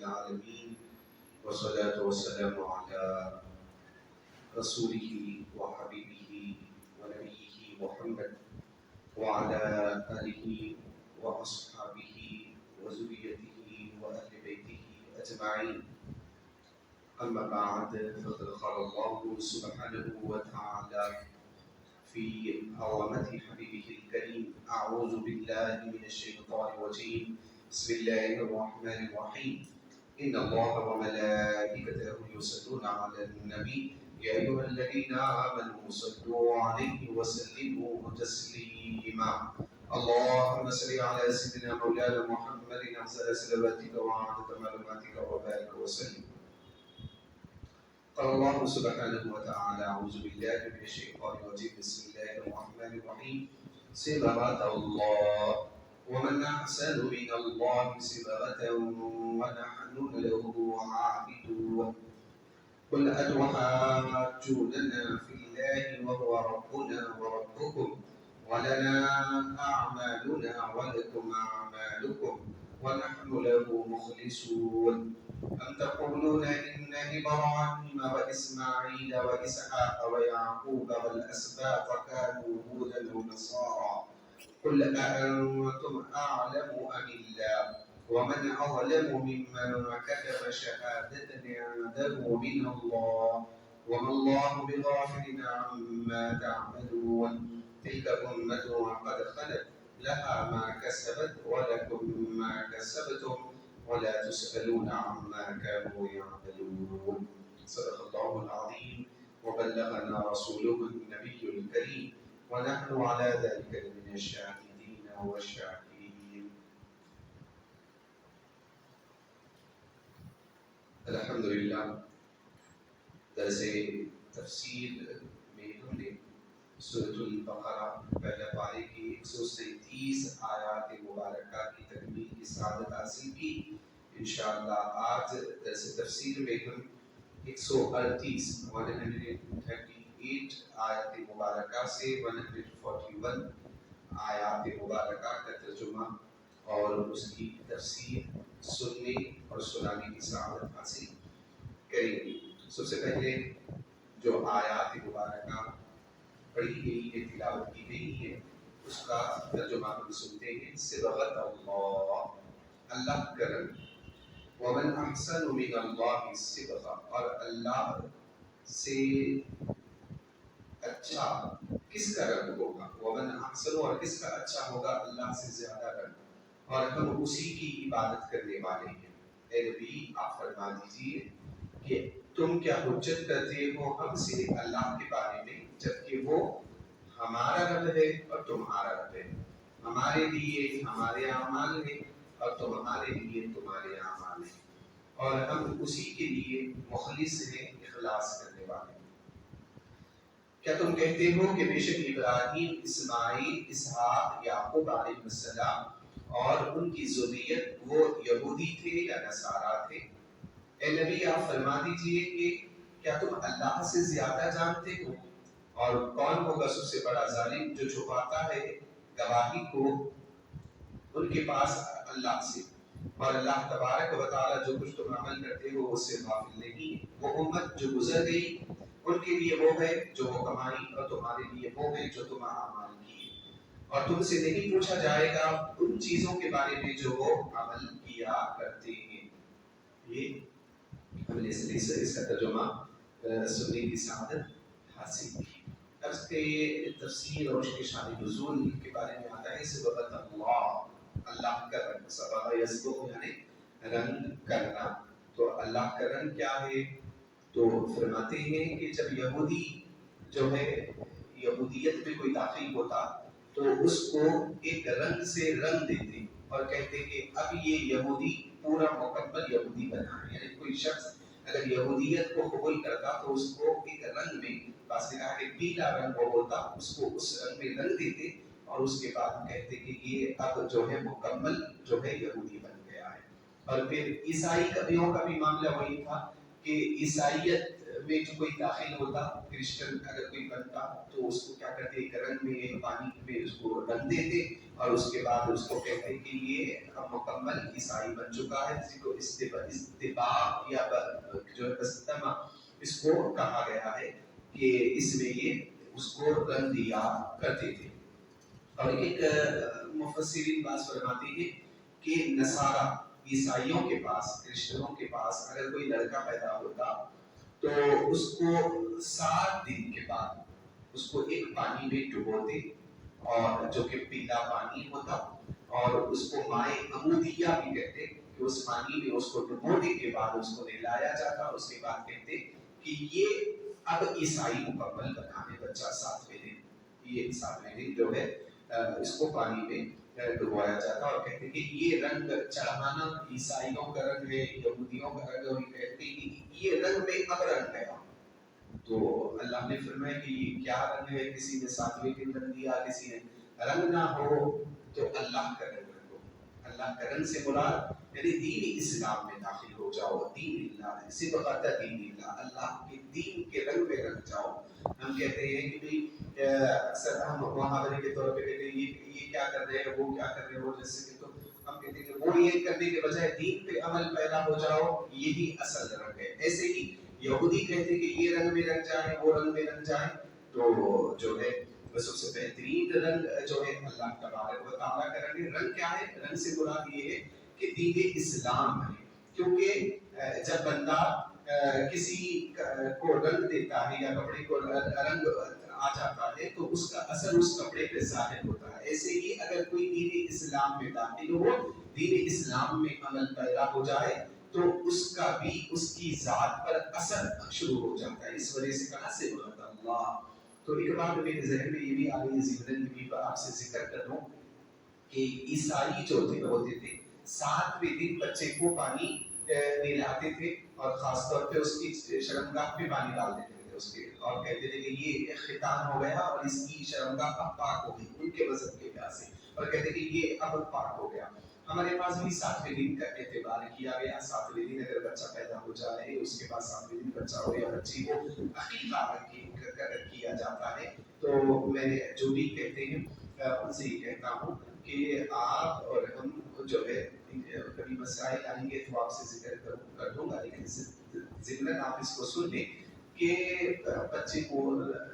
العالمين والصلاة والسلام على رسوله وحبيبه ونبيه محمد وعلى آله وأصحابه وذريته وأهل بيته أجمعين. أما بعد، فقد قال الله سبحانه وتعالى في عظمة حبيبه الكريم: أعوذ بالله من الشيطان الرجيم، بسم الله الرحمن الرحيم. إن الله وملائكته يصلون على النبي يا أيها الذين آمنوا صلوا عليه وسلموا تسليما. اللهم صل على سيدنا مولانا محمد أفضل صلواتك وعدد معلوماتك وبارك وسلم. قال الله سبحانه وتعالى: أعوذ بالله من الشيطان الرجيم، بسم الله الرحمن الرحيم. صبغة الله ومن أحسن من الله صبغة ونحن له عابدون. قل أتحاجوننا في الله وهو ربنا وربكم ولنا أعمالنا ولكم أعمالكم ونحن له مخلصون. أم تقولون إن إبراهيم وإسماعيل وإسحاق ويعقوب والأسباط كانوا هودا ونصارى؟ قل أأنتم أعلم أم الله؟ ومن أظلم ممن كتم شهادة عنده من الله وما الله بغافل عما تعملون. تلك أمة قد خلت لها ما كسبت ولكم ما كسبتم ولا تسألون عما كانوا يعملون. صدق الله العظيم وبلغنا رسوله النبي الكريم ونحن على ذلك من الشاهدين والشاكرين. الحمد للہ درس تفسیر میں ہم نے سورۃ البقرہ پہلے پارے کی 137 آیات مبارکہ کی تکمیل کی سعادت حاصل کی. انشاءاللہ آج درس تفسیر میں ہم 138 آیات مبارکہ سے 141 آیات مبارکہ کا ترجمہ اور اس کی تفسیر سننے اور سنانے کی سعادت حاصل کریں گے. سب سے پہلے جو آیات مبارکہ پڑھی گئی ہے، تلاوت کی گئی ہے، اس کا ترجمہ ہم سنتے ہیں. صبغۃ اللہ، اللہ کا رنگ. ومن احسن من اللہ صبغہ، اور اللہ سے اچھا کس کا رنگ ہوگا. ومن احسن، اور کس کا اچھا ہوگا اللہ سے زیادہ رنگ، اور ہم اسی کی عبادت کرنے والے ہیں. اے نبی آپ فرما دیجیے کہ تم کیا حجت کرتے ہو ہم سے اللہ کے بارے میں، جبکہ وہ ہمارا رب ہے اور تمہارا رب ہے، ہمارے لیے ہمارے اعمال ہیں اور تمہارے لیے تمہارے اعمال ہیں، اور ہم اسی کے لیے مخلص ہیں، اخلاص کرنے والے ہیں. کیا تم کہتے ہو کہ بے شک ابراہیم، اسماعیل، اسحاق، یعقوب علیہ السلام اور ان کی ذریت وہ یہودی تھے یا نصارہ تھے؟ اے نبی آپ فرما دیجئے کہ کیا تم اللہ سے زیادہ جانتے ہو؟ اور کون ہوگا سب سے بڑا ظالم جو چھپاتا ہے گواہی کو ان کے پاس اللہ سے، اور اللہ تبارک و تعالی جو کچھ تم عمل کرتے ہو اس سے غافل نہیں. وہ امت جو گزر گئی ان کے لیے وہ ہے جو وہ کمائی، اور تمہارے لیے وہ ہے جو تم اعمال کیے، اور تم سے نہیں پوچھا جائے گا ان چیزوں کے بارے میں جو وہ عمل کیا کرتے ہیں. یہ ہم نے اس کا ترجمہ سننے کی سعادت حاصل کی. اب اس کے تفسیر اور اس کے شان نزول کے بارے میں آتا ہے. صبغۃ اللہ، اللہ کا رنگ. صبغ یصبغ یعنی رنگ کرنا. تو اللہ کا رنگ کیا ہے؟ تو فرماتے ہیں کہ جب یہودی جو ہے یہودیت میں کوئی داخل ہوتا تو اس کو ایک رنگ سے رنگ دیتے اور کہتے کہ اب یہ یہودی پورا مکمل یہودی بنا ہے. یعنی کوئی شخص اگر یہودیت کو قبول کرتا تو اس کو ایک رنگ میں، بس کہا کہ پیلا رنگ وہ ہوتا، اس کو اس رنگ میں رنگ دیتے اور اس کے بعد کہتے کہ یہ اب جو ہے مکمل جو ہے یہودی بن گیا ہے. اور پھر عیسائی کبیوں کا بھی معاملہ وہی تھا کہ عیسائیت में जो कोई दाखिल होता, क्रिश्चियन अगर कोई बनता तो उसको क्या करते, एक रंग में, एक पानी में उसको रंग देते और उसके बाद उसको कहते कि ये मुकम्मल ईसाई बन चुका है, जिसको इस्तिबाब या जो है बस्तमा इसको कहा गया है कि इसमें ये उसको रंग दिया करते थे। और एक मुफस्सिरीन बात फरमाते हैं कि नसारा ईसाइयों के पास, क्रिश्चियनों के पास अगर कोई लड़का पैदा होता तो उसको 7 दिन के बाद उसको एक पानी में डुबोते, और जो कि पीला पानी होता, और उसको माए अमूदिया भी कहते कि उस पानी में उसको डुबोने के बाद उसको नहलाया जाता। उसके बाद कहते कि ये अब ईसाई मुकम्मल बना है बच्चा 7वें दिन, ये 7वें दिन जो है इसको पानी में डुबोया जाता, और कहते कि ये रंग चढ़ाना ईसाइयों का रंग है, यहूदियों का रंग है, और कहते कि ये रंग में अब रंग गया। तो अल्लाह ने फरमाया कि ये क्या रंग है, किसी ने 7वें दिन रंग दिया, किसी ने रंग ना हो तो अल्लाह का रंग रखो। अल्लाह का रंग से मुराद यानी दीन इस्लाम में दाखिल हो जाओ, दीन इल्लाह सिबगत दीन इल्लाह, अल्लाह के दीन के रंग में रंग जाओ। हम कहते हैं कि भाई अक्सर हम मुहावरे के तौर पे कहते हैं ये क्या कर रहे हैं, वो क्या कर रहे हैं, वो जैसे कि, तो हम कहते हैं कि वो ये करने के बजाय दीन पे अमल पैदा हो जाओ, यही असल रंग है। ऐसे ही यहूदी कहते हैं कि ये रंग में रंग जाए, वो रंग में रंग जाए, तो जो है सबसे बेहतरीन रंग जो है अल्लाह तबारक व तआला का रंग है। रंग क्या है? रंग से मुराद ये है कि दीन इस्लाम है, क्योंकि जब बंदा किसी को रंग देता है या कपड़े को रंग आ जाता है तो उसका असर उस कपड़े पे जाहिर होता है। ऐसे ही अगर कोई दीन इस्लाम में दाखिल हो, दीन इस्लाम में अमल पैदा हो जाए, तो उसका भी उसकी जात पर असर शुरू हो जाता है। इस वजह से कहा से अल्लाह। तो एक बात मेरे ज़हन में ये भी आ रही है, ज़िंदगी भी आपसे जिक्र कर दूं कि ईसाई जो होते थे 7वें दिन बच्चे को पानी नहलाते थे, और खासतौर पे उसकी शर्मगाह पे पानी डाल देते थे उसके, और कहते थे कि ये खितान हो गया और इसकी शर्मगाह अब पाक हो गई उनके मजहब के लिहाज से, और कहते कि ये अब पाक हो गया। हमारे पास भी 7वें दिन का एतबार किया गया। 7वें दिन अगर बच्चा पैदा हो जाए, उसके बाद 7वें दिन बच्चा हो या बच्ची को अकीका किया जाता है। तो मैं जो भी कहते हैं उनसे ये कहता हूँ कि आप और हम जो है कभी मसाइल आएंगे तो आपसे जिक्र कर दूंगा, लेकिन ज़िम्मन आप इसको सुन लें कि बच्चे को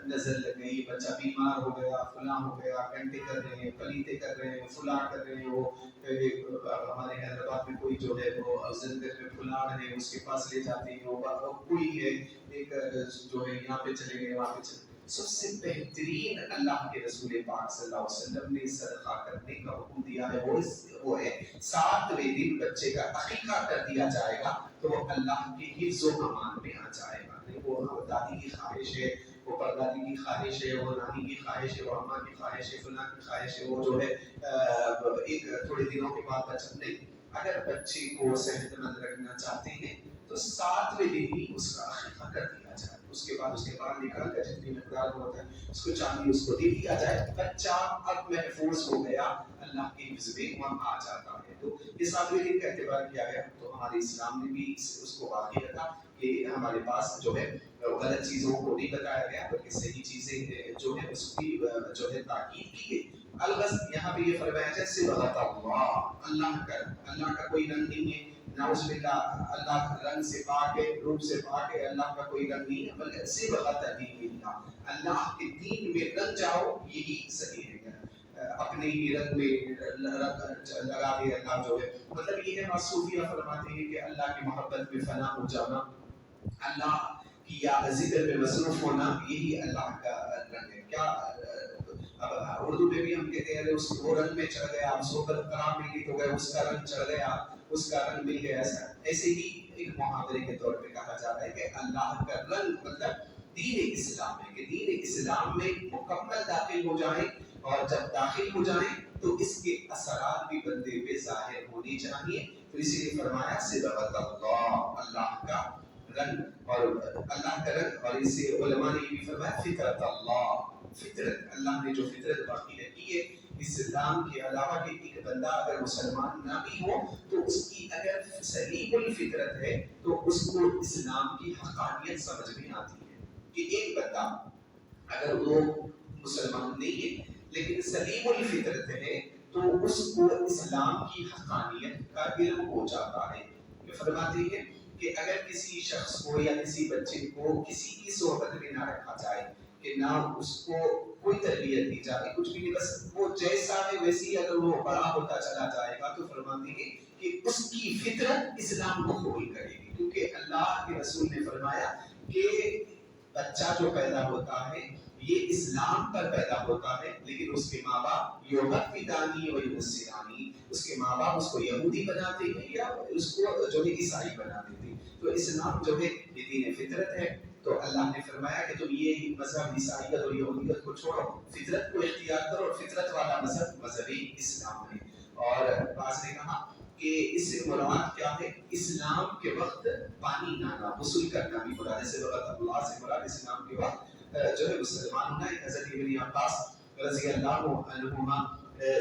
नजर लग गई, बच्चा बीमार हो गया, फुला हो गया, घंटे कर रहे हैं, पलीते कर रहे हैं, फुला कर रहे हैं, वो हमारे हैदराबाद में कोई जो है वो जिंदगी में फुला रहे हैं, उसके पास ले जाते हैं, वो कोई है एक जो है यहाँ पे चले गए, वहाँ पे चले। सबसे बेहतरीन अल्लाह के रसूल पाक सल्लल्लाहु अलैहि वसल्लम ने सदका करने का हुक्म दिया है, वो है 7वें दिन बच्चे का अकीका कर दिया जाएगा, तो वो अल्लाह के हिफ्ज़ व अमान में आ जाएगा। वो दादी की ख्वाहिश है, वो परदादी की ख्वाहिश है, वो नानी की ख्वाहिश है, वो अम्मा की ख्वाहिश है, फलां की ख्वाहिश है, वो जो है एक थोड़े दिनों के बाद बच्चा नहीं, अगर बच्चे को सेहतमंद रखना चाहते हैं तो 7वें दिन ही उसका अकीका कर दिया जाए। उसके बाद उसके बाल निकाल कर जितनी मकदार होता है उसको चांदी उसको दे दिया जाए, बच्चा अब महफूज हो गया, अल्लाह के हिफ्ज़ में वहाँ आ जाता है। तो ये 7वें दिन का एतबार किया गया। तो हमारे इस्लाम ने भी उसको वाक़ई रखा कि हमारे पास जो है गलत चीज़ों को नहीं बताया गया, बल्कि सही चीज़ें जो है उसकी जो है ताकीद की गई। अलबस यहाँ पे ये फरमाया जाए सिबगत अल्लाह का कोई रंग नहीं है, नाउज़ुबिल्लाह, अल्लाह रंग से पाक है, रूप से पाक है, अल्लाह का कोई रंग नहीं है, बल्कि सिबगत दीनिल्लाह, अल्लाह के दीन में रंग जाओ, यही सही है। अपने ही रंग में लगा दे अल्लाह जो है, मतलब ये है मासूफिया फरमाते हैं कि अल्लाह की मोहब्बत में फना हो जाना, अल्लाह की या जिक्र में मसरूफ होना, यही अल्लाह का रंग है। क्या अब उर्दू में भी हम कहते हैं उस वो रंग में चढ़ गया, आप सोबत कराम में गीत हो गए, उसका रंग चढ़ गया, उसका रंग मिल गया। ऐसे ही एक मुहावरे के तौर पे कहा जाता है कि अल्लाह का रंग मतलब दीन इस्लाम है, कि दीन इस्लाम में मुकम्मल दाखिल हो जाए, और जब दाखिल हो जाए तो इसके असरात भी बंदे पे जाहिर होने चाहिए। तो इसीलिए फरमाया सिबगत अल्लाह का रंग, और अल्लाह का रंग, और इसे उलमा ने भी फरमाया फितरत अल्लाह, फितरत अल्लाह ने जो फितरत बाकी रखी है اسلام کے علاوہ کہ ایک بندہ اگر مسلمان نہ بھی ہو تو اس کی اگر سلیم الفطرت ہے تو اس کو اسلام کی حقانیت سمجھ میں آتی ہے کہ ایک بندہ اگر وہ مسلمان نہیں ہے لیکن سلیم الفطرت ہے تو اس کو اسلام کی حقانیت کا علم ہو جاتا ہے. یہ فرماتے ہیں کہ اگر کسی شخص کو یا کسی بچے کو کسی کی صحبت میں نہ رکھا جائے کہ نہ اس کو کوئی تربیت دی جائے کچھ بھی نہیں, بس وہ جیسا ہے ویسی اگر وہ بڑا ہوتا چلا جائے گا تو فرماتے ہیں کہ اس کی فطرت اسلام کو قبول کرے گی, کیونکہ اللہ کے رسول نے فرمایا کہ بچہ جو پیدا ہوتا ہے یہ اسلام پر پیدا ہوتا ہے لیکن اس کے ماں باپ یوحدانی و ینصرانی, اس کے ماں باپ اس کو یہودی بناتے ہیں یا اس کو جو ہے عیسائی بنا دیتے ہیں. تو اسلام جو ہے یہ دین فطرت ہے. تو اللہ نے فرمایا کہ تم یہ مذہب عیسائیت اور یہودیت کو چھوڑو, فطرت کو اختیار کرو, اور فطرت والا مذہب مذہب اسلام ہے. اور بعض نے کہا کہ اس سے مراد کیا ہے, اسلام کے وقت پانی نانا غسل کرنا بھی مراد ہے. صبغت اللہ سے مراد اسلام کے وقت جو ہے مسلمان ہونا ہے. حضرت ابن عباس رضی اللہ عنہما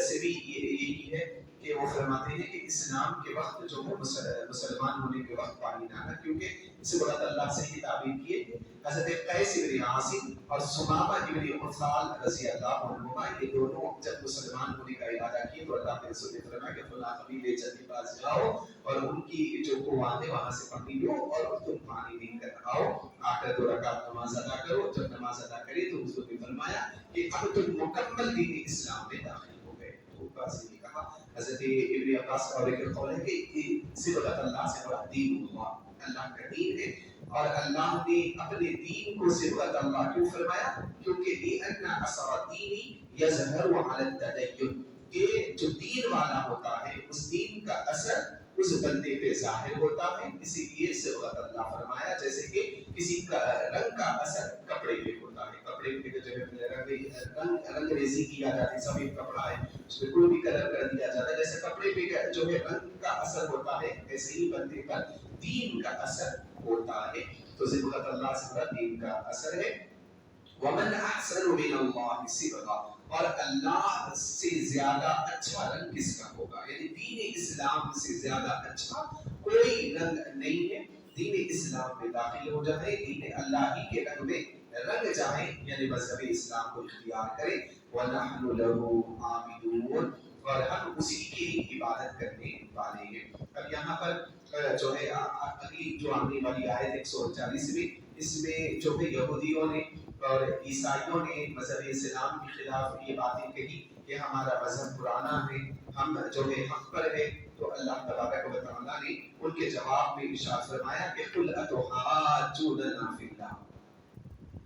سے بھی یہی ہے کہ وہ فرماتے ہیں کہ اسلام کے وقت جو ہے مسلمان ہونے کے وقت پانی نانا, کیونکہ صبغت اللہ سے ہی تعبیر کیے تھے. حضرت قیس ابن عاصم اور سمامہ ابن عثال رضی اللہ عنہما یہ دونوں جب مسلمان ہونے کا ارادہ کیے تو اللہ کے رسول نے فرمایا کہ فلاں قبیلے جد کے پاس جاؤ اور ان کی جو کنواں ہے وہاں سے پانی لو اور تم پانی لے کر آؤ, آ کر 2 رکعت نماز ادا کرو. جب نماز ادا کرے تو حضور نے فرمایا کہ اب تم مکمل دین اسلام میں داخل ہو گئے. تو بس یہ کہا حضرت ابن عباس کا اور ایک قول ہے کہ صبغت اللہ سے مراد دین اللہ, اللہ کا دین ہے. اور اللہ نے اپنے دین کو صبغت اللہ کیوں فرمایا, کیونکہ لِأَنَّ أَثَرَ الدِّينِ يَظْهَرُ عَلَى التَّدَيُّنِ, کہ جو دین والا ہوتا ہے اس دین کا اثر اس بندے پہ ظاہر ہوتا ہے, اسی لیے صبغت اللہ فرمایا. جیسے کہ کسی کا رنگ کا اثر کپڑے پہ ہوتا ہے, کپڑے پہ جو ہے رنگ ریزی کیا جاتی ہے, سفید کپڑا ہے اس پہ کوئی بھی کلر کر دیا جاتا ہے, جیسے کپڑے پہ جو ہے رنگ کا اثر ہوتا ہے ایسے ہی بندے پر دین کا اثر ہوتا ہے. تو صبغت اللہ سے مراد دین کا اثر ہے. وَمَنْ أَحْسَنُ مِنَ اللَّهِ صِبْغَةً, اور اللہ سے زیادہ اچھا رنگ کس کا ہوگا, یعنی دین اسلام سے زیادہ اچھا کوئی رنگ نہیں ہے. دین اسلام میں داخل ہو جائے, دین اللہ ہی کے رنگ میں رنگ جائیں, یعنی مذہب اسلام کو اختیار کریں. وَنَحْنُ لَهُ عَابِدُونَ, اور ہم اسی کی عبادت کرنے والے ہیں. اب یہاں پر جو ہے اگلی جو آنے والی آیت 139 میں, اس میں جو ہے یہودیوں نے اور عیسائیوں نے مذہب اسلام کے خلاف یہ باتیں کہی کہ ہمارا مذہب پرانا ہے, ہم جو ہے حق پر ہے. تو اللہ تبارک و تعالیٰ نے ان کے جواب میں ارشاد فرمایا کہ قُلْ أَتُحَاجُّونَنَا فِي اللَّهِ,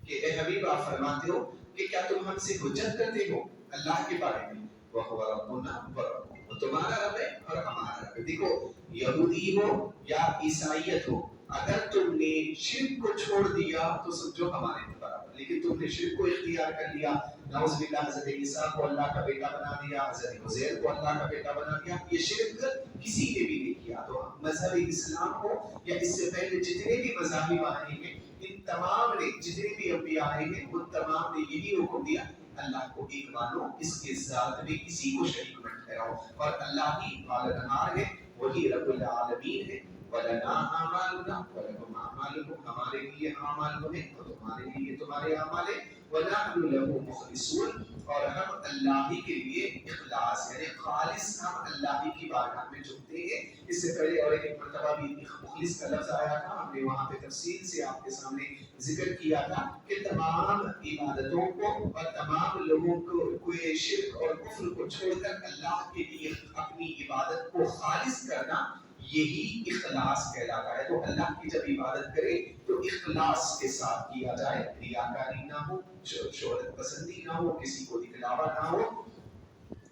کہ اے حبیب آپ فرماتے ہو کہ کیا تم ہم سے حجت کرتے ہو اللہ کے بارے میں, وَهُوَ رَبُّنَا وَرَبُّكُمْ, وہ تمہارا رب ہے اور ہمارا رب ہے. دیکھو یہودی ہو یا عیسائیت ہو, اگر تم نے شرک کو چھوڑ دیا تو سمجھو ہمارے برابر, لیکن تم نے شرک کو اختیار کر لیا, نعوذ باللہ حضرت عیسیٰ کو اللہ کا بیٹا بنا دیا, حضرت عزیر کو اللہ کا بیٹا بنا دیا, یہ شرک کسی نے بھی نہیں کیا. تو مذہب اسلام ہو یا اس سے پہلے جتنے بھی مذاہب آئے ہیں, ان تمام نے جتنے بھی انبیاء آئے ہیں ان تمام نے یہی حکم دیا اللہ کو ایک مانو, اس کے ساتھ بھی کسی کو شریک مت ٹھہراؤ, اور اللہ ہی پالنہار ہے, وہی رب العالمین ہے. وَلَنَا أَعْمَالُنَا وَلَكُمْ أَعْمَالُكُمْ, ہمارے لیے اعمال ہیں اور تمہارے لیے تمہارے اعمال ہیں. وَنَحْنُ لَهُ مُخْلِصُونَ, اور ہم اللہ ہی کے لیے اخلاص یعنی خالص ہم اللہ ہی کی بارگاہ میں جھکتے ہیں. اس سے پہلے اور ایک مرتبہ بھی مخلص کا لفظ آیا تھا, ہم نے وہاں پہ تفصیل سے آپ کے سامنے ذکر کیا تھا کہ تمام عبادتوں کو اور تمام لوگوں کو شرک اور کفر کو چھوڑ کر اللہ کے لیے اپنی عبادت کو خالص کرنا یہی اخلاص کہلاتا ہے. تو اللہ کی جب عبادت کرے تو اخلاص کے ساتھ کیا جائے, ریاکاری نہ ہو, شہرت پسندی نہ ہو, کسی کو دکھلاوا نہ ہو.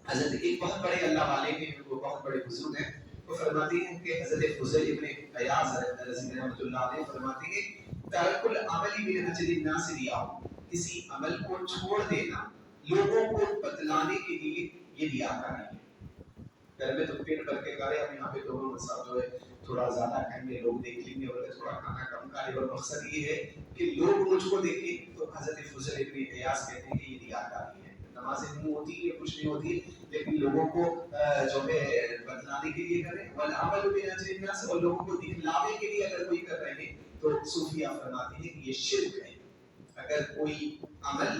حضرت ایک بہت بڑے اللہ والے ہیں, وہ بہت بڑے بزرگ ہیں, وہ فرماتے ہیں کہ حضرت فضیل ابن عیاض رضی اللہ عنہ فرماتے ہیں ترک العمل من اجل الناس ریاء, کسی عمل کو چھوڑ دینا لوگوں کو بتلانے کے لیے یہ ریاکاری ہے. گھر میں تو پیٹ بھر کے کھا رہے, اب یہاں پہ دونوں مساف جو ہے تھوڑا زیادہ کھائیں گے, لوگ دیکھ لیں گے, اور تھوڑا کھانا کم کھا لیں, اور مقصد یہ ہے کہ لوگ مجھ کو دیکھیں. تو حضرت فضیل ابن عیاض کہتے ہیں کہ یہ ریاکاری ہے. नमाजें नहीं होती है, कुछ नहीं होती, लेकिन लोगों को जो है बतलाने के लिए करें, वल अमल बिअजरिन नास, और लोगों को दिखलावे के लिए अगर कोई कर रहे हैं तो सूफिया फरमाते हैं कि ये शिर्क है। अगर कोई अमल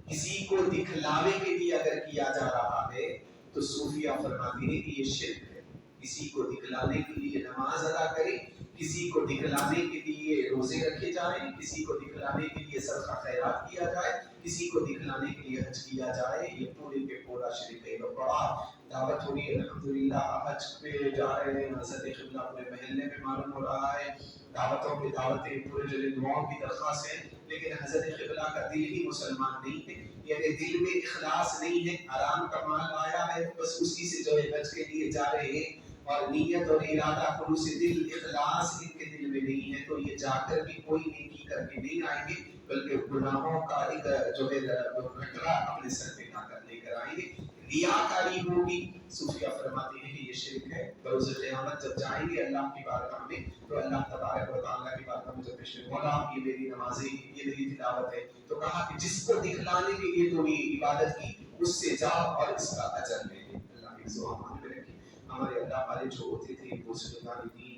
किसी को दिखलावे के लिए अगर किया जा रहा है तो सूफिया फरमाते हैं कि ये शिर्क है। किसी को दिखलाने के लिए नमाज अदा करें, किसी को दिखलाने के लिए रोजे रखे जाएं, किसी को दिखलाने के लिए सदका खैरात किया जाए, किसी को दिखलाने के लिए हज किया जाए, ये पूरे के पूरा शिर्क है। बड़ा दावत हो रही है, अल्हम्दुलिल्लाह हज पे जा रहे हैं, हज़रत क़िबला पूरे महल्ले में मालूम हो रहा है, दावतों पे दावतें, पूरे जगह दुआओं की दरख्वास्त है, लेकिन हज़रत क़िबला का दिल ही मुसलमान नहीं है, यानी दिल में इखलास नहीं है, आराम का माल आया है, बस उसी से जो है हज के लिए जा रहे हैं, और नीयत और इरादा खुलूस दिल, इखलास इनके दिल में नहीं है, तो ये जाकर भी कोई नेकी करके नहीं आएंगे, बल्कि गुनाहों का एक जो है गठरा अपने सर पे लाकर लेकर आएंगे, रियाकारी होगी। सूफिया फरमाते हैं कि ये शिर्क है। रोज़ क़यामत जब जाएंगे अल्लाह की बारगाह में, तो अल्लाह तबारक व तआला की बारगाह में जब पेश होंगे, मौला ये मेरी नमाज़ें, ये मेरी तिलावत है, तो कहा कि जिसको दिखलाने के लिए तो ये इबादत की, उससे जाओ और इसका अजर ले ले। अल्लाह की ज़ुबान में रखे। हमारे अल्लाह वाले जो होते थे, मुस्लिम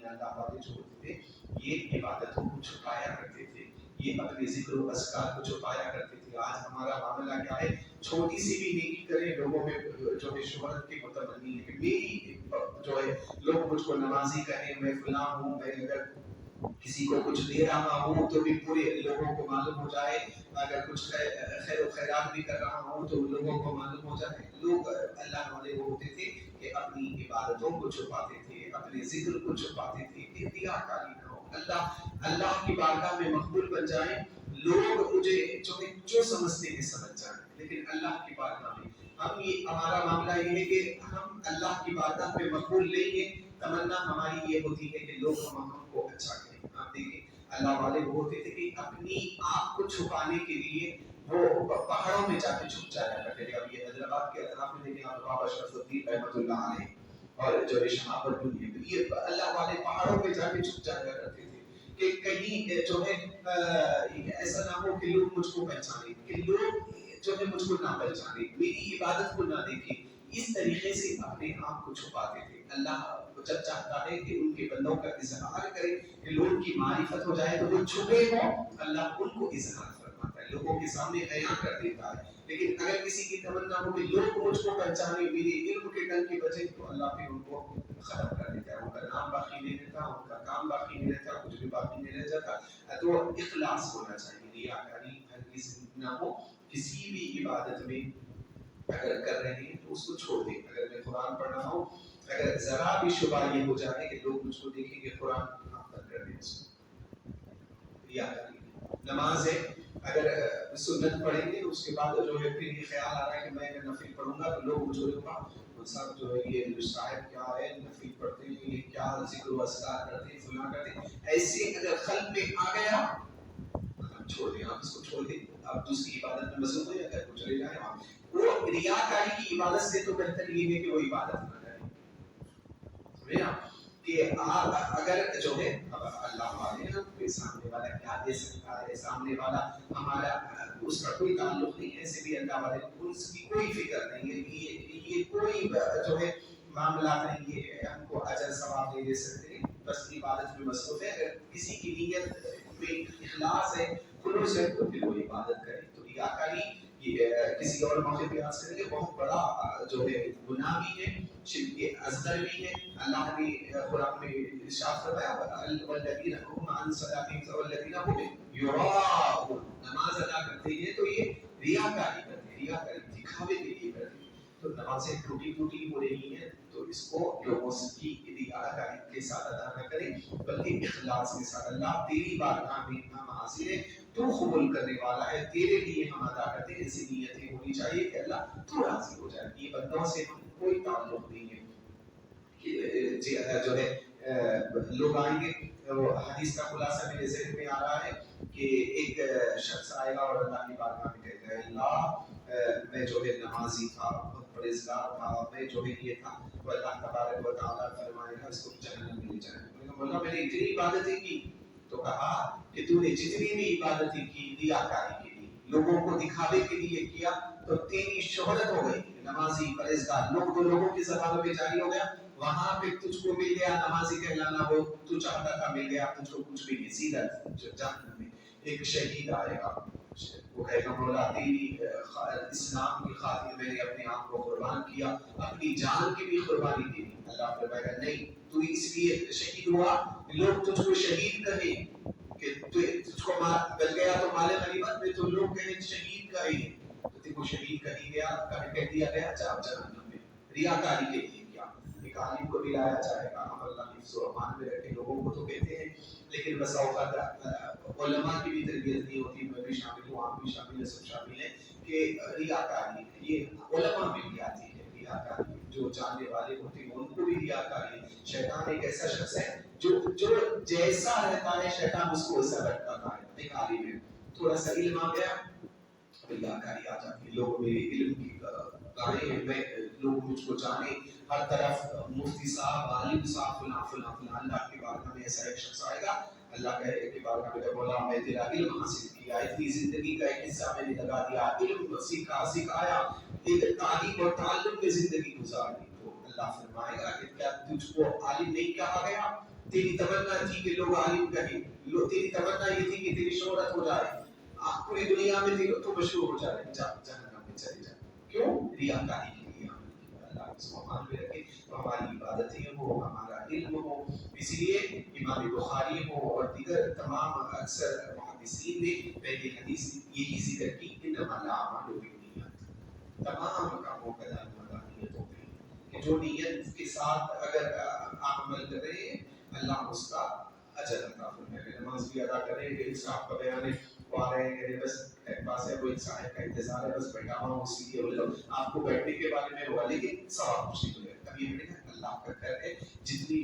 अल्लाह वाले जो होते थे, ये इबादतों को छुपाया करते थे, ये अपने ज़िक्र व अस्कार को छुपाया करते थे। आज हमारा मामला क्या है, छोटी सी भी नेकी करें, लोगों में जो है शोहरत की मुतमन्नी है कि मेरी जो है लोग मुझको नमाजी कहें, मैं फलां हूँ, मैं अगर किसी को कुछ दे रहा हूँ तो भी पूरे लोगों को मालूम हो जाए, अगर कुछ खैर खैरात भी कर रहा हूँ तो लोगों को मालूम हो जाए। लोग अल्लाह वाले वो होते थे कि अपनी इबादतों को छुपाते थे, अपने जिक्र को छुपाते थे कि रियाकारी ना हो, अल्लाह की बारगाह में मकबूल बन जाए, लोग मुझे जो समझते हैं समझ जाए, लेकिन अल्लाह की बारगाह में हम ये हमारा मामला ये है कि हम अल्लाह की बारगाह में मकबूल नहीं है। तमन्ना हमारी ये होती है कि लोग हमको अच्छा कहें। आप देखिए अल्लाह वाले वो होते थे कि अपनी आप को छुपाने के लिए वो पहाड़ों में जाके छुप जाया करते थे। अब ये हैदराबाद के अतराफ में देखिए आप बाबा शरफुद्दीन रहमतुल्लाह अलैह और जो है शहाबुद्दीन, ये अल्लाह वाले पहाड़ों में जाके छुप जाया करते थे कि कहीं जो है ऐसा ना हो कि लोग मुझको पहचाने, कि लोग जो है मुझको ना पहचाने, मेरी इबादत को ना देखे। इस तरीके से अपने आप को छुपाते थे। अल्लाह जब चाहता है कि उनके बंदों का इजहार करे, कि लोगों की मारिफत हो जाए, तो वो छुपे हो, अल्लाह उनको इजहार फरमाता है, लोगों के सामने बयान कर देता है। लेकिन अगर किसी की तमन्ना हो कि लोग मुझको पहचाने, मेरे इल्म के डर के बचे, तो अल्लाह फिर उनको खत्म कर देता है, उनका नाम बाकी नहीं रहता, उनका काम बाकी नहीं रहता, कुछ भी बाकी नहीं रह जाता। तो इखलास होना चाहिए, रियाकारी हरगिज़ ना हो। किसी भी इबादत में अगर कर रहे हैं तो उसको छोड़ दें। अगर मैं कुरान पढ़ रहा हूँ, अगर जरा भी शुबा ये हो जाए कि लोग मुझको देखेंगे कुरान, आप बंद कर दें उसको। नमाज है, अगर सुन्नत पढ़ेंगे उसके बाद जो है फिर ये ख्याल आ रहा है कि मैं अगर नफिल पढ़ूंगा तो लोग मुझको साहब जो है ये साहब क्या है, नफिल पढ़ते हैं, ये क्या जिक्र व अस्कार करते हैं, फलां करते हैं, ऐसे अगर क़ल्ब में आ गया छोड़ दें, आप इसको छोड़ दें, आप दूसरी इबादत में मसरूफ हैं, अगर वो चले जाए वहाँ। वो रियाकारी की इबादत से तो बेहतर ये है कि वो इबादत ना करें। समझे आप कि आप अगर जो है अल्लाह वाले हैं, सामने वाला क्या दे सकता है, सामने वाला हमारा उसका कोई ताल्लुक नहीं है, ऐसे भी अल्लाह वाले उसकी कोई फिक्र नहीं है, ये कोई जो है मामला नहीं है, हमको अजर सवाब नहीं दे सकते, बस इबादत में मसरूफ है। अगर किसी की नीयत में इखलास है, खुलूस है, तो फिर वो इबादत करे। तो रियाकारी किसी और मौके पे आज करेंगे, बहुत बड़ा जो है गुनाह भी है, शिर्क असगर भी है। अल्लाह ने कुरान में इरशाद फरमाया वल्लज़ीना हुम अन सलातिहिम वल्लज़ीना हुम युराऊन, नमाज अदा करते हैं तो ये रियाकारी करते हैं, रियाकारी दिखावे के लिए करते हैं। तो नमाजें टूटी हो रही हैं, तो इसको लोगों की रियाकारी के साथ अदा न करें, बल्कि इखलास के साथ। अल्लाह तेरी बारगाह में हम हाजिर हैं, तू कबूल करने वाला है, तेरे लिए हम अदा करते हैं, ऐसी नीयतें होनी चाहिए कि अल्लाह तू राजी हो जाए। ये बंदों से हम कोई ताल्लुक नहीं है कि जो है लोग आएंगे। तो हदीस का खुलासा मेरे ज़हन में आ रहा है कि एक शख्स आएगा और अल्लाह की बारगाह में कहता है, अल्लाह मैं जो है नमाजी था, बहुत परहेज़गार था, मैं जो है ये था, तो अल्लाह तबारक व तआला फरमाएगा इसको जहन्नम में ले जाएगा। बोला मैंने इतनी इबादतें की, तो कहा कि तूने जितनी भी इबादतें की रियाकारी के लिए, लोगों को दिखावे के लिए किया तो तेरी शोहरत हो गई, नमाजी परहेजगार लोग तो लोगों की जबानों पे जारी हो गया, वहां पे तुझको मिल गया नमाजी कहलाना, वो तू चाहता था मिल गया, तुझको कुछ भी नहीं, सीधा जहन्नम में। एक शहीद आएगा, वो कहेगा मौला तेरी इस्लाम की खातिर मैंने अपने आप को कुर्बान किया, अपनी जान की भी कुर्बानी दी। अल्लाह फरमाएगा नहीं, तू इसलिए शहीद हुआ लोग तुझको शहीद कहे कि तुझको मिल गया तो माले गनीमत में, तो लोग कहे शहीद कहे, तो तेरे को शहीद कही गया, कह दिया गया जाओ जहन्नम में। रियाकारी के लिए क्या, एक आलिम को दिलाया जाएगा, अल्लाह हिफ्ज़ व अमान में रखे, लोगों को तो कहते हैं लेकिन बस औकात उलमा की भी तरबियत नहीं होती, मैं भी शामिल हूँ, आप भी शामिल हैं, सब शामिल हैं कि रियाकारी ये उलमा में भी आती है रियाकारी, जो जानने वाले होते हैं उनको भी रियाकारी। शैतान एक ऐसा शख्स है जो जैसा रहता है शैतान उसको वैसा रखता है। एक आलिम है, थोड़ा सा इल्म आ गया रियाकारी आ जाती है, लोग मेरे इल्म की गाने में लोग मुझको जाने, हर तरफ मुफ्ती साहब आलिम साहब फला फला फला। अल्लाह के बारगाह में ऐसा एक शख्स आएगा, अल्लाह के बारगाह में बोला मैं तेरा इल्म हासिल किया, इतनी जिंदगी का एक हिस्सा मैंने लगा दिया, इल्म सीखा सिखाया, एक तालीम और ताल्लुम में जिंदगी गुजार दी। तो अल्लाह फरमाएगा कि क्या तुझको आलिम नहीं कहा गया? तेरी तमन्ना थी कि लोग आलिम कहें, तेरी तमन्ना ये थी कि तेरी शोहरत हो जाए, पूरी दुनिया में तेरी तो मशहूर हो जाए, जहन्नम में चले जा। क्यों? रियाकारी के लिए। अल्लाह इसको मान में रखे, तो हमारी इबादतें हो, हमारा इल्म हो। इसलिए इमाम बुखारी हो और दीगर तमाम अक्सर मुहद्दिसीन ने पहली हदीस यही जिक्र की, इन्नमल अमालु बिन्नियात, तमाम कामों का दायरा नियत होते हैं कि जो नियत के साथ अगर आप अमल कर रहे हैं अल्लाह उसका अजर अता फरमाएगा। नमाज भी अदा करें, हिसाब का बयान है आ रहे हैं, बस पास है कोई साहब का इंतजार है, बस बैठा हुआ हूँ इसलिए बोले आपको बैठने के बारे में होगा, लेकिन सवाब कुछ नहीं मिलेगा। कभी अल्लाह का घर है, जितनी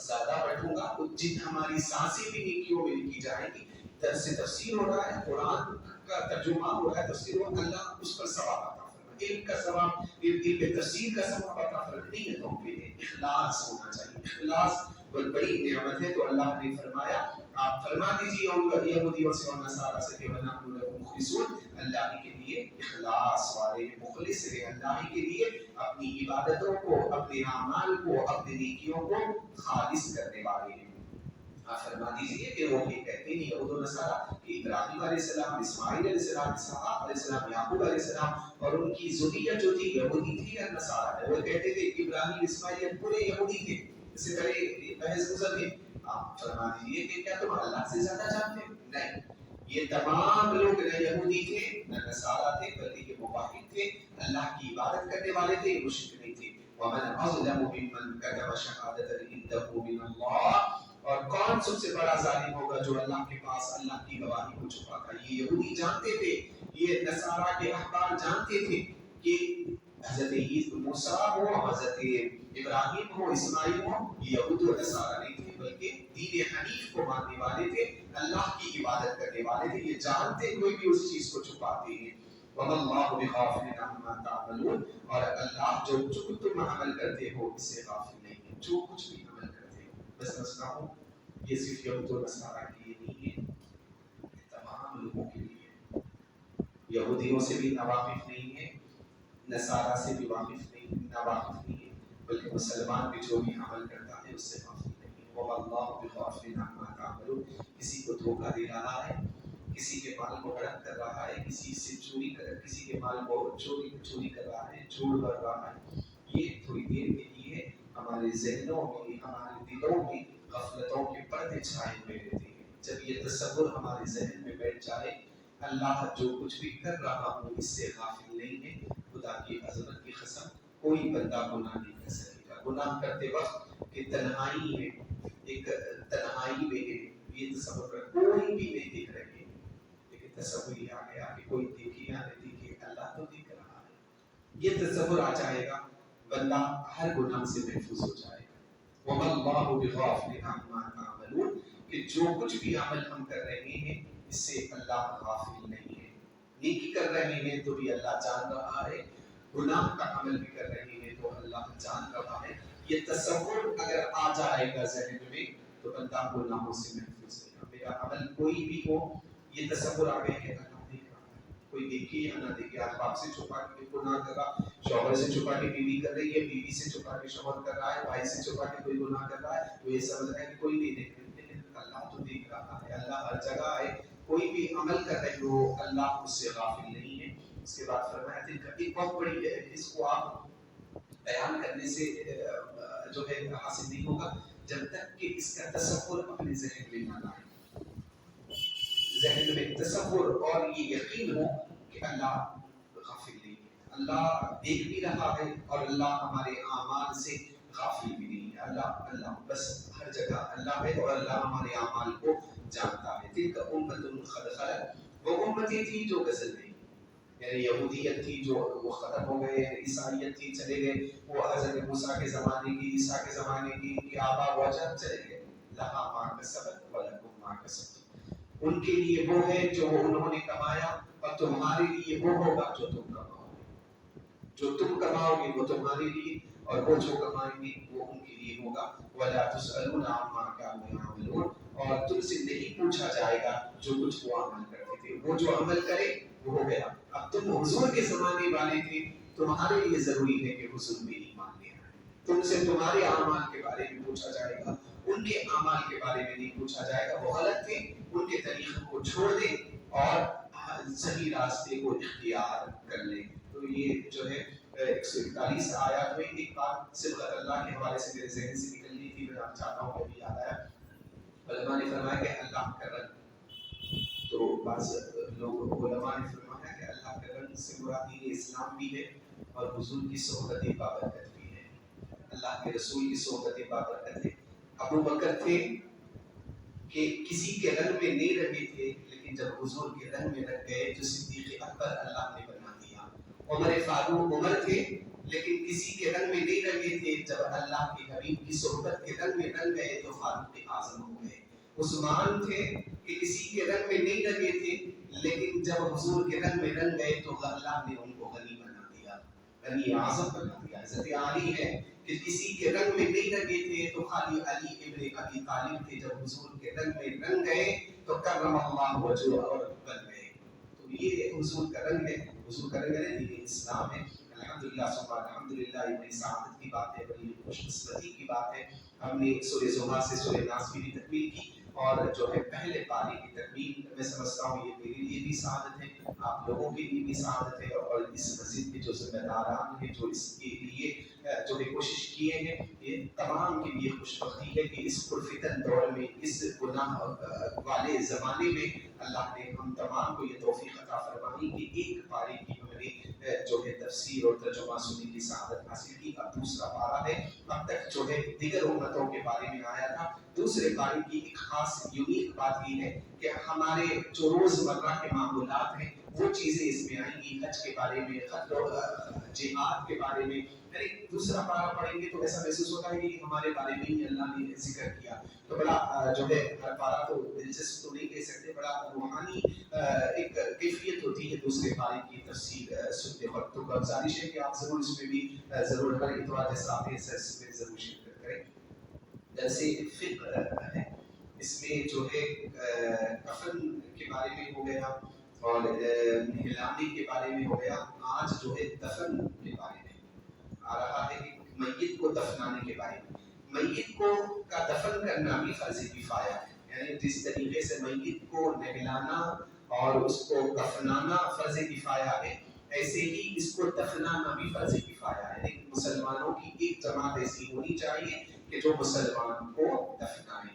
ज्यादा बैठूंगा तो जिन हमारी सांसें भी नेकियों में लिखी जाएंगी। दर्स तफसीर हो रहा है, कुरान का तर्जुमा हो रहा है, तफसीर हो, अल्लाह उस पर सवाब अता फरमाए। इल्म का सवाब, इल्म पे तफसीर का सवाब अता फरमाए। नहीं है तो पे इखलास होना चाहिए, इखलास बहुत बड़ी नेमत है। तो अल्लाह ने फरमाया आप फरमा दीजिए उन यहूदियों से और नसारा से कि वना मुखलिसून, अल्लाह के लिए इखलास वाले, मुखलिस है अल्लाह के लिए, अपनी इबादतों को, अपने अमाल को, अपनी नेकियों को खालिस करने वाले हैं। आप फरमा दीजिए कि वो ये कहते हैं यहूद और नसारा कि इब्राहिम अलैहिस्सलाम, इस्माइल अलैहिस्सलाम, इसहाक अलैहिस्सलाम, याकूब अलैहिस्सलाम और उनकी ज़ुर्रियत जो थी यहूदी थी या नसारा है। वो कहते थे कि इब्राहिम इस्माइल पूरे यहूदी थे। इससे पहले बहस गुजर गई। आप फरमा दीजिए कि क्या तुम अल्लाह से ज्यादा जानते हो? नहीं, ये तमाम लोग न यहूदी थे न नसारा थे, बल्कि ये मुवाहिद थे, अल्लाह की इबादत करने वाले थे, मुश्रिक नहीं थे। वमन अज़लमु मिम्मन कतम शहादतन इंदहु मिनल्लाह, और कौन सबसे बड़ा जालिम होगा जो अल्लाह के पास अल्लाह की गवाही को छुपाता। ये यहूदी जानते थे, ये नसारा के अहबार जानते थे कि हजरत मूसा हो, हजरत इब्राहिम हो, इस्माइल हो, ये यहूद और नसारा नहीं थे, बल्कि दीन हनीफ को मानने वाले थे, अल्लाह की इबादत करने वाले थे। ये जानते हुए भी उस चीज को छुपाते हैं। वल्लाहु बिगाफिलिन अम्मा तामलून, और अल्लाह जो कुछ तुम अमल करते हो इससे गाफिल नहीं है, जो कुछ भी अमल करते हो। बस मसला हो ये सिर्फ यहूद और नसारा के लिए नहीं है, तमाम लोगों के लिए है। यहूदियों से भी नावाकिफ नहीं है, नसारा से भी वाकिफ नहीं, नावाकिफ नहीं है, बल्कि मुसलमान भी जो भी अमल करता है उससे गाफिल नहीं है। वल्लाहु बिगाफिलिन अम्मा तामलून, किसी को धोखा दे रहा है, किसी के माल को हड़प कर रहा है, किसी से चोरी कर, किसी के माल को चोरी कर रहा है, चोर कर रहा है, ये थोड़ी देर के लिए हमारे ज़हनों में, हमारे दिलों में गफलतों के पर्दे छाए हुए रहते हैं। जब ये तसव्वुर हमारे ज़हन में बैठ जाए अल्लाह जो कुछ भी कर रहा हूँ इससे गाफिल नहीं है, खुदा की अज़मत की कसम कोई बंदा गुनाह नहीं कर सकेगा। गुनाह करते वक्त कि तन्हाई है, एक तन्हाई में है, ये तसव्वुर कर, कोई भी नहीं देख रहे, लेकिन तसव्वुर ये आ गया कि कोई देखे या नहीं देखे अल्लाह तो देख रहा है। ये तसव्वुर आ जाएगा, बंदा हर गुनाह से महफूज हो जाएगा। वल्लाहु बिगाफिलिन अम्मा तामलून, कि जो कुछ भी अमल हम कर रहे हैं इससे अल्लाह गाफिल नहीं है। नेकी कर रहे हैं तो भी अल्लाह जान रहा है, गुनाह का अमल भी कर रहे हैं तो अल्लाह जान रहा है। ये तसव्वुर अगर आ जाएगा ज़हन में तो बंदा गुनाहों से महफूज है। मेरा अमल कोई भी हो, ये तसव्वुर आ गया है अल्लाह देख रहा है, कोई देखे या ना देखे, आज बाप से छुपा के गुनाह कर रहा, शौहर से छुपा के बीवी कर रही है, बीवी से छुपा के शौहर कर रहा है, भाई से छुपा के कोई गुनाह कर रहा है, तो ये समझ रहा है कि कोई नहीं देख रहा, लेकिन अल्लाह तो देख रहा है, अल्लाह हर जगह है, कोई भी अमल कर रहे हो अल्लाह उससे गाफिल नहीं है। उसके बाद फरमाया एक बहुत बड़ी है, इसको आप बयान करने से जो है हासिल नहीं होगा जब तक कि इसका तसव्वुर अपने ज़हन में ना लाए, ज़हन में तसव्वुर और ये यकीन हो कि अल्लाह गाफिल नहीं है, अल्लाह देख भी रहा है और अल्लाह हमारे आमाल से गाफिल भी नहीं है। अल्लाह अल्लाह बस हर जगह अल्लाह है और अल्लाह हमारे आमाल को जानता है। तिल्का उम्मतुन क़द ख़लत, वो उम्मतें थी जो गज़ल में, यानी यहूदियत थी जो वो खत्म हो गए, ईसाइयत थी चले गए, वो हज़रत मूसा के ज़माने की, ईसा के ज़माने की आबा व अजदाद चले गए, लहा मा कसबत व लकुम मा कसबतुम, उनके लिए वो है जो उन्होंने कमाया और तुम्हारे लिए वो होगा जो तुम कमाओगे, जो तुम कमाओगे वो तुम्हारे लिए और वो जो कमाएंगे वो उनके लिए होगा। वला तुसअलूना अम्मा कानू यअमलून, और तुमसे नहीं पूछा जाएगा जो कुछ वो अमल करते थे, वो जो अमल करे वो हो गया। अब तुम हुजूर के ज़माने वाले थे, तुम्हारे लिए जरूरी है कि हुजूर में ईमान ले आए, तुमसे तुम्हारे आमाल के बारे में पूछा जाएगा, उनके आमाल के बारे में नहीं पूछा जाएगा। वो गलत थे, उनके तरीक़े को छोड़ दे और सही रास्ते को इख्तियार कर ले। तो ये जो है 141 आयत में एक बात सिबगत अल्लाह के हवाले से मेरे ज़हन से निकलनी थी, मैं चाहता हूँ कि याद आया। उलमा ने फरमाया कि अल्लाह का रंग, तो बाज़ लोग उलमा ने फरमाया कि अल्लाह के रंग से मुराद दीन इस्लाम भी है और हुजूर की सोहबत बाबरकत भी है, अल्लाह के रसूल की सोहबत बाबरकत है। अबू बकर थे कि किसी के रंग में नहीं रहे थे, लेकिन जब हुजूर के रंग में रह गए तो सिद्दीक़ अकबर अल्लाह ने बना दिया। उमर फारूक उमर थे लेकिन किसी के रंग में नहीं रहे थे, जब अल्लाह के हबीब की सोहबत के रंग में रंग गए तो फारूक आज़म हो गए। उस्मान थे कि किसी के रंग में नहीं रहे थे, लेकिन जब हुजूर के रंग में रंग गए तो अल्लाह ने उनको गनी बना दिया, गनी आज़म बना दिया। हज़रत अली है कि किसी के रंग में नहीं रहे थे तो खाली अली इब्ने अबी तालिब थे, जब हुजूर के रंग में रंग गए तो करमल्लाहु वजहहु और बन गए। तो ये हुजूर का रंग है, हुजूर का रंग है दीन इस्लाम है। अल्हम्दुलिल्लाह सुबह अल्हम्दुलिल्लाह, ये बड़ी सआदत की बात है, बड़ी खुशकिस्मती की बात है। हमने सूरह ज़ुमर से सूरह नास की भी तकमील की और जो है पहले पारी की तकमील, मैं समझता हूँ ये मेरे लिए भी सआदत है, आप लोगों के लिए भी सआदत है, और इस मस्जिद के जो ज़िम्मेदारान हैं जो इसके लिए जो भी कोशिश किए हैं, ये तमाम के लिए खुशबख्ती है कि इस पुरफितन दौर में, इस गुनाह वाले ज़माने में अल्लाह ने हम तमाम को ये तौफीक अता फरमाई कि एक पारी की हमने जो है तफसीर और तर्जुमा सुनने की सआदत हासिल की। अब दूसरा पारा है, अब तक जो है दीगर उम्मतों के बारे में आया था। दूसरे पारे की एक खास यूनिक बात ये है कि हमारे जो रोज़मर्रा के मामूलात हैं वो चीज़ें इसमें आएंगी, हज के बारे में, जिहाद के बारे में। यानी दूसरा पारा पढ़ेंगे तो ऐसा महसूस होता है कि हमारे बारे में ही अल्लाह ने जिक्र किया, तो बड़ा जो है हर पारा तो दिलचस्प तो नहीं कह सकते, बड़ा रूहानी एक कैफियत होती है दूसरे पारे की तफसीर सुनते वक्त। तो गुजारिश है कि आप ज़रूर इसमें भी ज़रूर हर इतवार जैसा आते हैं इसमें ज़रूर शिरकत करें। जैसे फिक्र है, इसमें जो है कफन के बारे में हो गया और नहलाने के बारे में हो गया। आज जो है दफन के बारे में आ रहा है कि मय्यत को दफनाने के बारे में। मय्यत को का दफन करना भी फर्ज़ किफ़ाया है, यानी जिस तरीके से मय्यत को नहलाना और उसको दफनाना फर्ज़ किफ़ाया है, ऐसे ही इसको दफनाना भी फर्ज़ किफ़ाया है। लेकिन मुसलमानों की एक जमात ऐसी होनी चाहिए कि जो मुसलमान को दफनाए,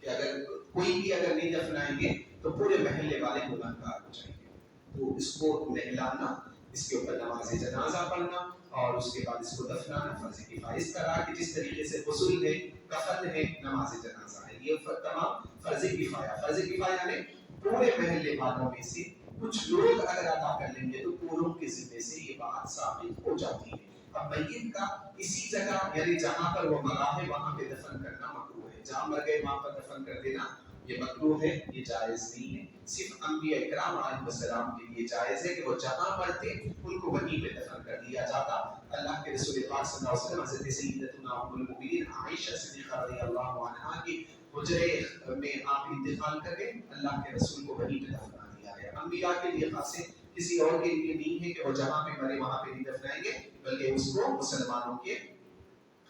कि अगर कोई भी अगर नहीं दफनाएंगे तो पूरे महल्ले वाले गुनाहगार हो जाएंगे। तो इसको नहलाना, इसके ऊपर नमाज जनाजा पढ़ना और उसके बाद इसको दफनाना फर्ज़ किफ़ाया। इस तरह कि जिस तरीके से गुस्ल है, कफन है, नमाज जनाजा है, ये तमाम फर्ज़ किफ़ाया। फर्ज़ किफ़ाया यानी पूरे महल्ले वालों में से कुछ लोग अगर अदा कर लेंगे तो पूरों के ज़िम्मे से ये बात साबित हो जाती है। अब मय्यत का इसी जगह यानी जहाँ पर वो मरा है वहाँ पे दफन करना मकरूह है, जहाँ मर गए वहाँ पर दफन कर देना ये मकरूह है, ये जायज़ नहीं है। सिर्फ अंबिया इकराम अलैहिस्सलाम के लिए जायज़ है कि वो जहाँ मरते उनको वहीं पे दफन कर दिया जाता। अल्लाह के रसूल पाक सल्लल्लाहु अलैहि वसल्लम हज़रत सय्यदतुना उम्मुल मुमिनीन आयशा सिद्दीक़ा रज़ियल्लाहु अन्हा की हुजरे में आप इंतकाल कर गए, अल्लाह के रसूल को वहीं पे दफना दिया गया। अंबिया के लिए खास है کسی اور کے لیے نہیں ہے کہ وہ جہاں پہ مرے وہاں پہ نہیں دفنائیں گے، بلکہ اس کو مسلمانوں کے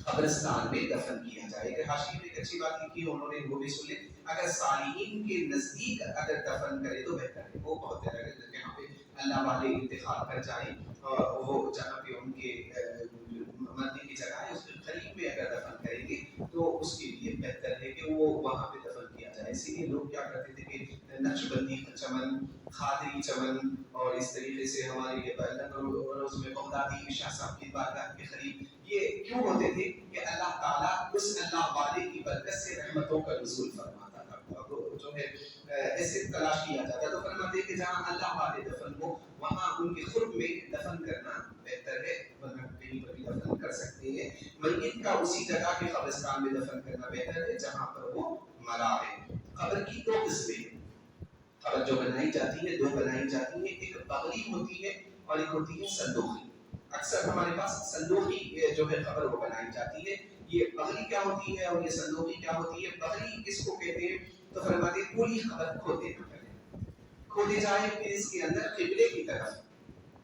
قبرستان میں دفن کیا جائے گا۔ حاشیے میں ایک اچھی بات لکھی ہے انہوں نے، وہ بھی سن لیں، اگر صالحین کے نزدیک اگر دفن کرے تو بہتر ہے، وہ بہت ہے، اگر جہاں پہ اللہ والے انتقال کر جائیں وہ جہاں پہ ان کے مرنے کی جگہ ہے اس کے قریب میں اگر دفن کریں گے تو اس کے لیے بہتر ہے کہ وہ وہاں پہ دفن کیا جائے۔ اسی لیے لوگ کیا کرتے تھے کہ نقش بندی چمن، خادری چمن، اور اس طریقے سے ہمارے روز میں بغدادی شاہ صاحب کی بارگاہ کے قریب یہ کیوں ہوتے تھے کہ اللہ تعالیٰ اس اللہ والے کی برکت سے رحمتوں کا نزول فرماتا تھا۔ جو ہے ایسے تلاش کیا جاتا تو فرماتے کہ جہاں اللہ والے دفن ہو وہاں ان کے خود میں دفن کرنا بہتر ہے، ورنہ کہیں پر بھی دفن کر سکتے ہیں۔ میت کا اسی جگہ کے قبرستان میں دفن کرنا بہتر ہے جہاں پر وہ مرا ہے۔ قبر کی دو قسمیں ہیں، قبر جو بنائی جاتی ہے دو بنائی جاتی ہیں، ایک بغلی ہوتی ہے اور ایک ہوتی ہے صندوقی۔ اکثر ہمارے پاس صندوقی جو ہے قبر وہ بنائی جاتی ہے۔ یہ بغلی کیا ہوتی ہے اور یہ صندوقی کیا ہوتی ہے؟ بغلی کس کو کہتے ہیں تو فرماتے ہیں پوری قبر کھودے نہ کریں، کھودے جائے پھر اس کے اندر قبلے کی طرف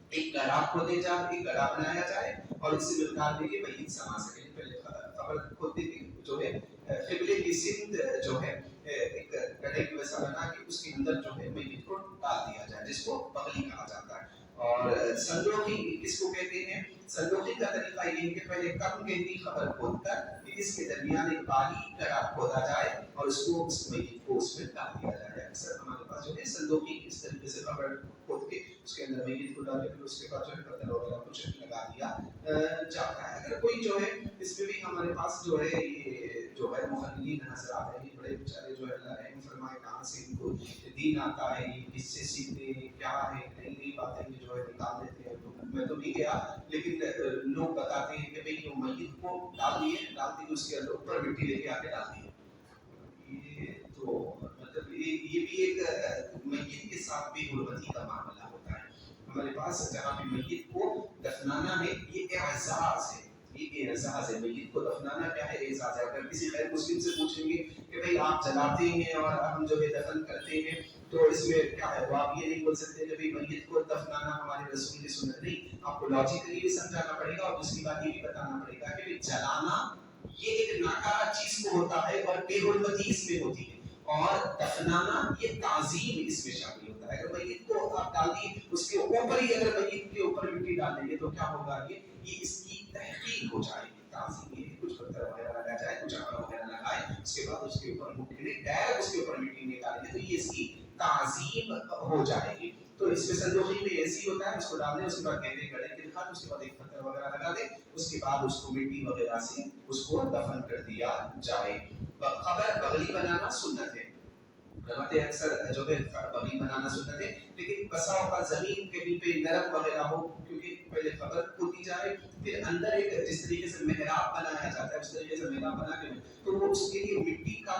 ایک گڑھا کھودے جائے، ایک گڑھا بنایا جائے اور اس سے مقدار دے کے میت سما سکے۔ پہلے قبر کھودے جو ہے قبلے کی سمت جو ہے ایک گڑھے کی ویسا بنا کہ اس کے اندر جو ہے میت کو ڈال دیا جائے، جس کو بغلی کہا جاتا ہے۔ اور صندوقی کس کو کہتے ہیں؟ صندوقی کا طریقہ یہ ہے کہ پہلے کم گہری قبر کھود کر پھر اس کے درمیان ایک باریک گڑھا کھودا جائے اور اس کو اس میت کو اس میں ڈال دیا جائے۔ اکثر ہمارے پاس جو ہے صندوقی اس طریقے سے قبر کھود کے اس کے اندر میت کو ڈال کے پھر اس کے بعد جو ہے پتھر وغیرہ کچھ لگا دیا جاتا ہے۔ اگر کوئی جو ہے اس میں بھی ہمارے پاس جو ہے یہ جو ہے مخلدین نظر آتے ہیں، بڑے بیچارے جو ہے اللہ رحم فرمائے کہاں سے ان کو دین آتا ہے، یہ کس سے سیکھتے ہیں، کیا ہے نئی نئی باتیں جو ہے نکال دیتے ہیں۔ میں تو نہیں گیا لیکن لوگ بتاتے ہیں کہ بھئی یہ میت کو ڈال دیے اس کے اوپر مٹی لے کے آ کے ڈال دیے۔ یہ تو مطلب یہ بھی ایک میت کے ساتھ بے حرمتی کا معاملہ ہوتا ہے۔ ہمارے پاس جہاں پہ میت کو دفنانا ہے یہ اعزاز ہے، یہ اعزاز ہے۔ میت کو دفنانا کیا ہے؟ اعزاز ہے۔ اگر کسی غیر مسلم سے پوچھیں گے کہ بھئی آپ جلاتے ہیں اور ہم جو ہے دفن کرتے ہیں تو اس میں کیا ہے، وہ آپ یہ نہیں بول سکتے کہ بھئی میت کو دفنانا ہمارے رسول کی سنت نہیں، آپ کو لاجیکلی بھی سمجھانا پڑے گا اور دوسری بات یہ بھی بتانا پڑے گا کہ جلانا یہ ایک ناکارہ چیز کو ہوتا ہے اور بے حرمتی اس میں ہوتی ہے، اور دفنانا یہ تعظیم اس میں شامل ہوتا ہے۔ اگر میت کو آپ ڈال دیے اس کے اوپر ہی اگر میت کے اوپر مٹی ڈال دیں گے تو کیا ہوگا، یہ اس کی تحقیق ہو جائے گی، تعظیم یہ کچھ پتھر وغیرہ لگا جائے، کچھ آٹا وغیرہ لگائے، اس کے بعد اس کے اوپر مٹی ڈائریکٹ اس کے اوپر مٹی نکالیں گے تو یہ اس کی تعظیم ہو جائے گی۔ تو اس میں صندوقی میں ایسی ہوتا ہے، اس کو ڈال دیں، اس کے بعد گہرے گڑھے کے دکھا دیں، اس کے بعد ایک پتھر وغیرہ لگا دیں، اس کے بعد اس کو مٹی وغیرہ سے اس کو دفن کر دیا جائے۔ قبر بغلی بنانا سنت ہے، اکثر جو ہے بغلی بنانا سنت ہے، لیکن بسا اوقات زمین کہیں پہ نرم وغیرہ ہو، کیونکہ پہلے قبر کھودی جائے پھر اندر ایک جس طریقے سے محراب بنایا جاتا ہے اس طریقے سے محراب بنا کے تو وہ اس کے لیے مٹی کا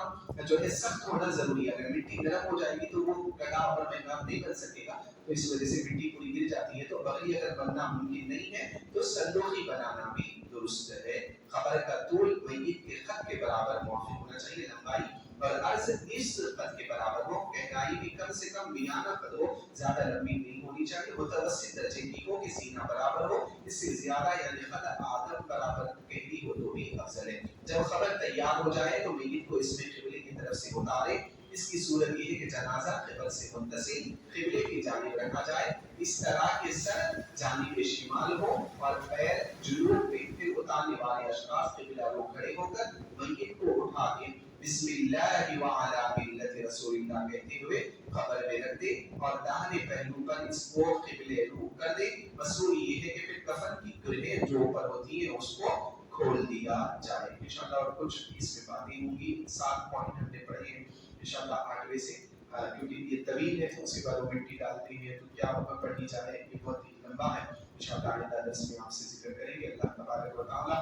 جو ہے سخت ہونا ضروری ہے۔ اگر مٹی نرم ہو جائے گی تو وہ گڑھا اور محراب نہیں بن سکے گا، تو اس وجہ سے مٹی پوری گر جاتی ہے۔ تو بغلی اگر بننا ممکن نہیں ہے تو صندوقی بنانا بھی درست ہے۔ قبر کا طول میت کے قد کے برابر موافق ہونا چاہیے، لمبائی اور عرض نصف قد کے برابر ہو، گہرائی بھی کم سے کم میانہ قد ہو، زیادہ لمبی نہیں ہونی چاہیے، متوسط درجے کی ہو کہ سینہ برابر ہو، اس سے زیادہ یعنی قد آدم برابر گہری ہو تو بھی افضل ہے۔ جب قبر تیار ہو جائے تو میت کو اس میں قبلے کی طرف سے اتارے۔ اس کی صورت یہ ہے کہ جنازہ قبر سے منتقل قبلے کی جانب رکھا جائے، اس طرح کے سر جانب شمال ہو اور پیر جنوب میں، پھر اتارنے والے اشخاص قبلہ رخ کھڑے ہو کر میت کو اٹھا کے بسم اللہ وعلی ملت رسول اللہ کہتے ہوئے قبر میں رکھ دے اور داہنے پہلو پر اس کو قبلے رخ کر دے۔ مصنون یہ ہے کہ پھر کفن کی گرہیں جو اوپر ہوتی ہیں اس کو کھول دیا جائے۔ انشاءاللہ اور کچھ اس میں باتیں ہوں گی، 7 پوائنٹ ہم نے پڑھے ہیں انشاءاللہ 8ویں سے، کیونکہ یہ طویل ہے اس کے بعد وہ مٹی ڈالتے ہیں تو کیا اوپر پڑھی جائے، یہ بہت ہی لمبا ہے۔ انشاءاللہ آئندہ درس میں آپ سے ذکر کریں گے۔ اللہ تبارک و تعالیٰ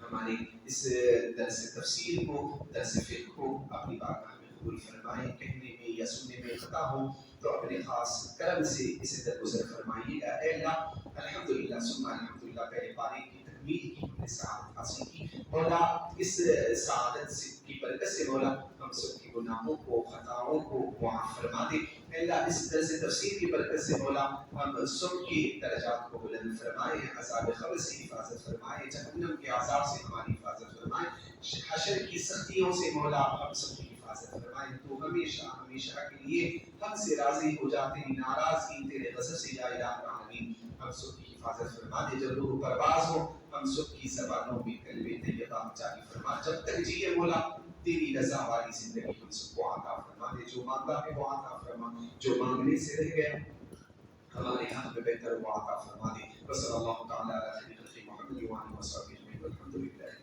ہماری اس درس تفسیر کو، درس فقہ کو اپنی بارگاہ میں قبول فرمائیں، کہنے میں یا سننے میں خطا ہو تو اپنے خاص کرم سے اسے درگزر فرمائیے گا۔ اے اللہ الحمدللہ ثم الحمدللہ پہلے پارے کی تکمیل کی ہم نے سعادت حاصل کی، مولا اس سعادت کی برکت سے مولا ہم سب کی गुनाहों को, खताओं को मुआफ़ फरमा दे। अल्लाह इस दर्स तफसीर की बरकत से मौला हम सब की दर्जात को बुलंद फरमाए, अज़ाब क़ब्र से हिफाजत फरमाए, जहन्नम के अज़ाब से हमारी हिफाजत फरमाए, हशर की सख्तियों से मौला हम सब की हिफाजत फरमाए। तो हमेशा हमेशा के लिए हमसे राज़ी हो जाते हैं, नाराज़गी तेरे ग़ज़ब से या इलाही आमीन। हम सब की हिफाजत फरमा दे, जब रूह परवाज़ हो हम सब की ज़बानों में कलमे तैयबा जारी फरमा। जब तक जिए मौला तेरी रज़ा वाली ज़िंदगी हम सबको अता फरमा दे। जो मांगा है वो अता फरमा, जो मांगने से रह गया हमारे हक़ में बेहतर वो अता फरमा दे। वसल्लल्लाहु तआला अला खैरि खल्क़ि मुहम्मद व आलिहि व सहबिहि अजमईन। वल्हम्दुलिल्लाह।